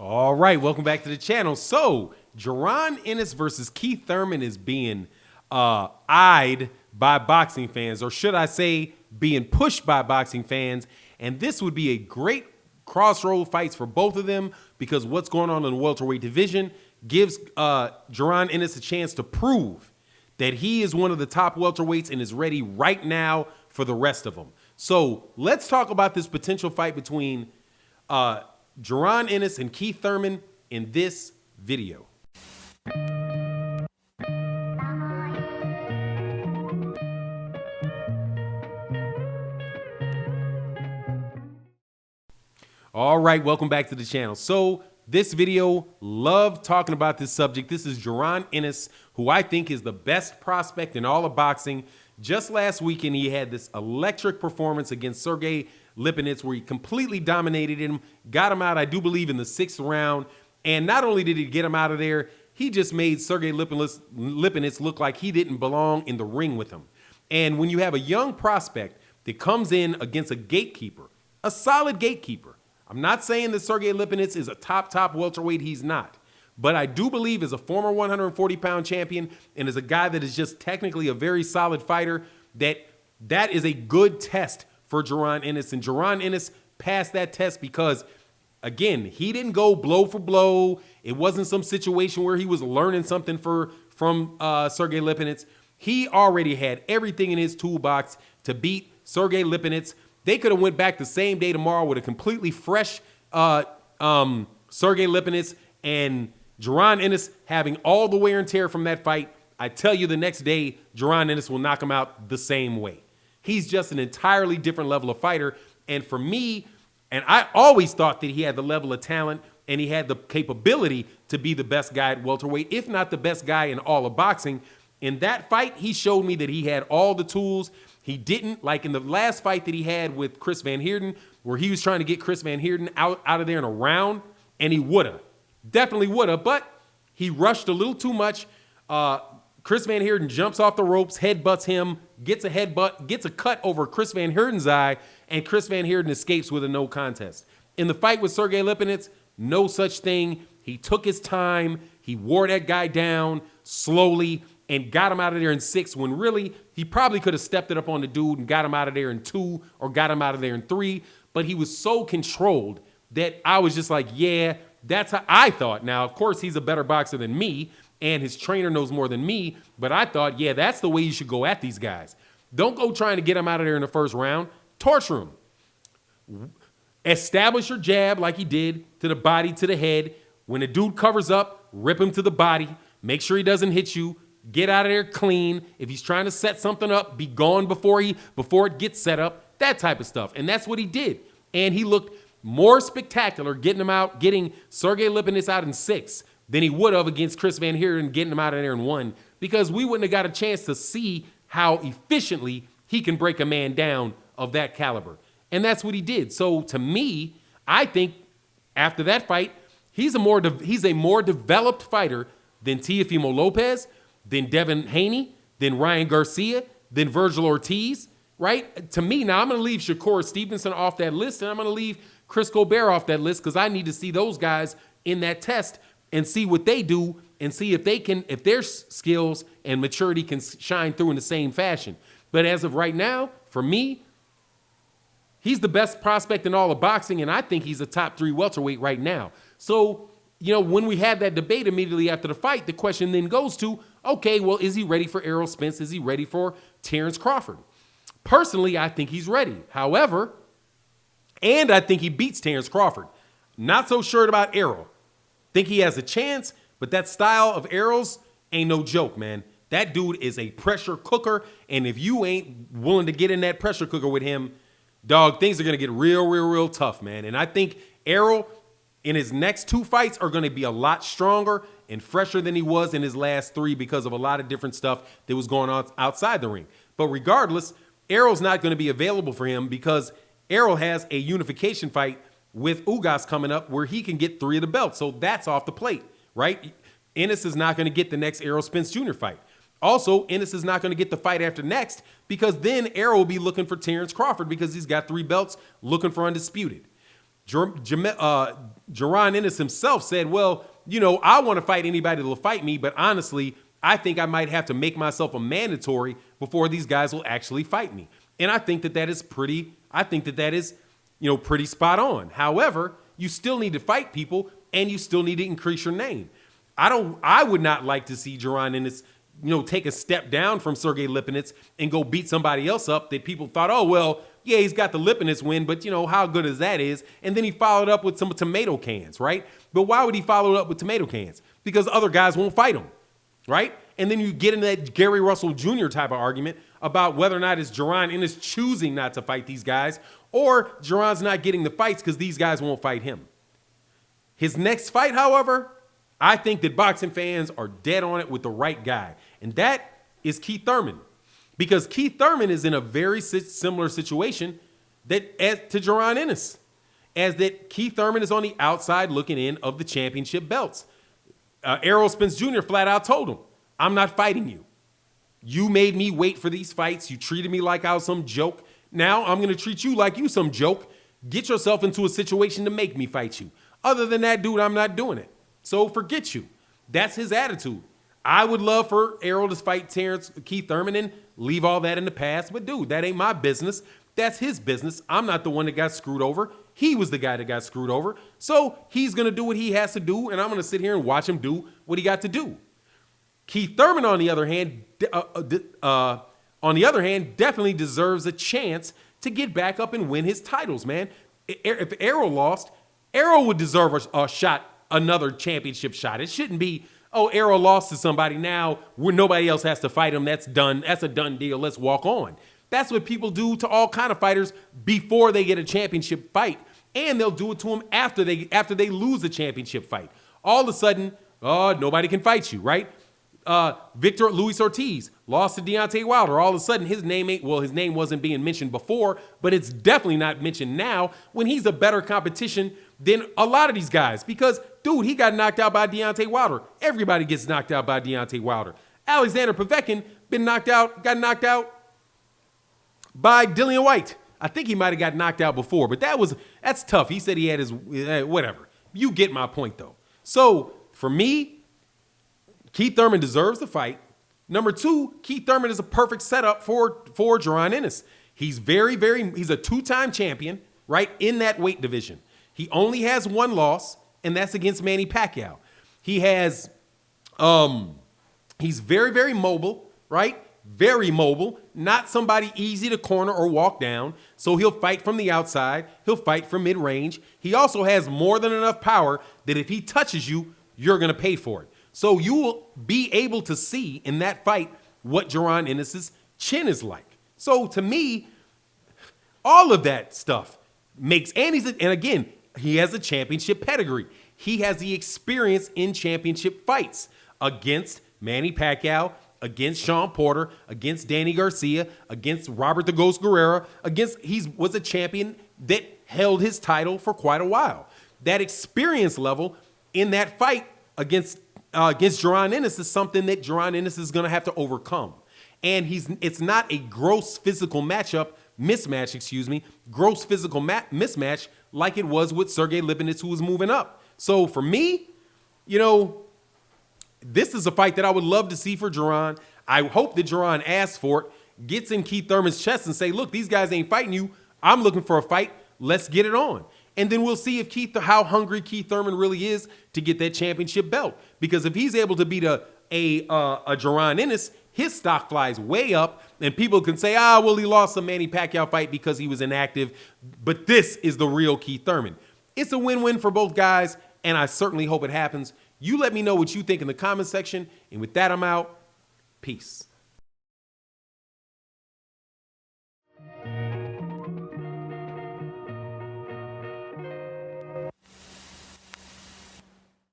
All right, welcome back to the channel. So, Jaron Ennis versus Keith Thurman is being eyed by boxing fans, or should I say, being pushed by boxing fans. And this would be a great crossroad fights for both of them because what's going on in the welterweight division gives Jaron Ennis a chance to prove that he is one of the top welterweights and is ready right now for the rest of them. So let's talk about this potential fight between Jaron Ennis and Keith Thurman in this video. All right, welcome back to the channel. So this video, love talking about this subject. This is Jaron Ennis, who I think is the best prospect in all of boxing. Just last weekend, he had this electric performance against Sergey Lipinets where he completely dominated him, got him out, I do believe, in the 6th round. And not only did he get him out of there, he just made Sergey Lipinets look like he didn't belong in the ring with him. And when you have a young prospect that comes in against a gatekeeper, a solid gatekeeper, I'm not saying that Sergey Lipinets is a top welterweight. He's not. But I do believe as a former 140-pound champion and as a guy that is just technically a very solid fighter, that is a good test for Jaron Ennis. And Jaron Ennis passed that test because, again, he didn't go blow for blow. It wasn't some situation where he was learning something from Sergey Lipinets. He already had everything in his toolbox to beat Sergey Lipinets. They could have went back the same day tomorrow with a completely fresh Sergey Lipinets and Jaron Ennis having all the wear and tear from that fight. I tell you, the next day, Jaron Ennis will knock him out the same way. He's just an entirely different level of fighter. And for me, and I always thought that he had the level of talent and he had the capability to be the best guy at welterweight, if not the best guy in all of boxing. In that fight, he showed me that he had all the tools. He didn't, like in the last fight that he had with Chris Van Heerden, where he was trying to get Chris Van Heerden out of there in a round, and he would have. Definitely would have, but he rushed a little too much. Chris Van Heerden jumps off the ropes, headbutts him, gets a cut over Chris Van Heerden's eye, and Chris Van Heerden escapes with a no contest. In the fight with Sergey Lipinets, no such thing. He took his time. He wore that guy down slowly and got him out of there in 6 when really he probably could have stepped it up on the dude and got him out of there in 2 or got him out of there in 3. But he was so controlled that I was just like, yeah, that's how I thought. Now, of course, he's a better boxer than me and his trainer knows more than me. But I thought, yeah, that's the way you should go at these guys. Don't go trying to get him out of there in the first round. Torture him. Establish your jab like he did to the body, to the head. When a dude covers up, rip him to the body. Make sure he doesn't hit you. Get out of there clean. If he's trying to set something up, be gone before it gets set up. That type of stuff. And that's what he did. And he looked more spectacular getting Sergey Lipinets out in 6 than he would have against Chris Van Heerden getting him out of there in 1, because we wouldn't have got a chance to see how efficiently he can break a man down of that caliber. And that's what he did. So to me, I think after that fight, he's a more developed fighter than Teofimo Lopez, than Devin Haney, than Ryan Garcia, than Virgil Ortiz, right? To me, now I'm going to leave Shakur Stevenson off that list, and I'm going to leave Chris Colbert off that list because I need to see those guys in that test and see what they do and see if their skills and maturity can shine through in the same fashion. But as of right now, for me, he's the best prospect in all of boxing, and I think he's a top 3 welterweight right now. So, you know, when we had that debate immediately after the fight, the question then goes to, okay, well, is he ready for Errol Spence? Is he ready for Terence Crawford? Personally, I think he's ready. However, and I think he beats Terence Crawford. Not so sure about Errol. Think he has a chance, but that style of Errol's ain't no joke, man. That dude is a pressure cooker, and if you ain't willing to get in that pressure cooker with him, dog, things are going to get real tough, man. And I think Errol, in his next 2 fights, are going to be a lot stronger and fresher than he was in his last 3 because of a lot of different stuff that was going on outside the ring. But regardless, Errol's not going to be available for him because Errol has a unification fight with Ugas coming up where he can get 3 of the belts. So that's off the plate, right? Ennis is not going to get the next Errol Spence Jr. fight. Also, Ennis is not going to get the fight after next because then Errol will be looking for Terence Crawford because he's got 3 belts looking for undisputed. Jaron Ennis himself said, well, you know, I want to fight anybody that'll fight me, but honestly, I think I might have to make myself a mandatory before these guys will actually fight me. And I think that that is pretty, you know, pretty spot on. However, you still need to fight people and you still need to increase your name. I would not like to see Jaron Ennis, you know, take a step down from Sergey Lipinets and go beat somebody else up that people thought, oh, well, yeah, he's got the Lipinets win, but you know, how good as that is. And then he followed up with some tomato cans, right? But why would he follow it up with tomato cans? Because other guys won't fight him, right? And then you get into that Gary Russell Jr. type of argument about whether or not it's Jaron Ennis choosing not to fight these guys or Jaron's not getting the fights because these guys won't fight him. His next fight, however, I think that boxing fans are dead on it with the right guy, and that is Keith Thurman. Because Keith Thurman is in a very similar situation to Jaron Ennis, as that Keith Thurman is on the outside looking in of the championship belts. Errol Spence Jr. flat out told him, I'm not fighting you. You made me wait for these fights. You treated me like I was some joke. Now I'm going to treat you like you some joke. Get yourself into a situation to make me fight you. Other than that, dude, I'm not doing it. So forget you. That's his attitude. I would love for Errol to fight Keith Thurman and leave all that in the past. But, dude, that ain't my business. That's his business. I'm not the one that got screwed over. He was the guy that got screwed over. So he's going to do what he has to do, and I'm going to sit here and watch him do what he got to do. Keith Thurman, on the other hand, definitely deserves a chance to get back up and win his titles, man. If Errol lost, Errol would deserve a shot, another championship shot. It shouldn't be, oh, Errol lost to somebody now where nobody else has to fight him. That's done. That's a done deal. Let's walk on. That's what people do to all kind of fighters before they get a championship fight. And they'll do it to them after they lose the championship fight. All of a sudden, oh, nobody can fight you, right? Victor Luis Ortiz lost to Deontay Wilder. All of a sudden, his name wasn't being mentioned before, but it's definitely not mentioned now when he's a better competition than a lot of these guys. Because, dude, he got knocked out by Deontay Wilder. Everybody gets knocked out by Deontay Wilder. Alexander Povetkin got knocked out by Dillian White. I think he might have got knocked out before, but that's tough. He said he had his whatever. You get my point, though. So, for me, Keith Thurman deserves the fight. Number two, Keith Thurman is a perfect setup for Jaron Ennis. He's he's a two-time champion, right, in that weight division. He only has one loss, and that's against Manny Pacquiao. He's very, very mobile, right? Very mobile, not somebody easy to corner or walk down. So he'll fight from the outside. He'll fight from mid-range. He also has more than enough power that if he touches you, you're going to pay for it. So you will be able to see in that fight what Jaron Ennis's chin is like. So to me, all of that stuff makes, and again, he has a championship pedigree. He has the experience in championship fights against Manny Pacquiao, against Sean Porter, against Danny Garcia, against Robert the Ghost Guerrero, he was a champion that held his title for quite a while. That experience level in that fight against Jaron Ennis is something that Jaron Ennis is going to have to overcome. And it's not a gross physical mismatch, like it was with Sergey Lipinets, who was moving up. So for me, you know, this is a fight that I would love to see for Jaron. I hope that Jaron asks for it, gets in Keith Thurman's chest and say, look, these guys ain't fighting you. I'm looking for a fight. Let's get it on. And then we'll see if how hungry Keith Thurman really is to get that championship belt. Because if he's able to beat a Jaron Ennis, his stock flies way up, and people can say, well, he lost a Manny Pacquiao fight because he was inactive. But this is the real Keith Thurman. It's a win-win for both guys, and I certainly hope it happens. You let me know what you think in the comment section. And with that, I'm out. Peace.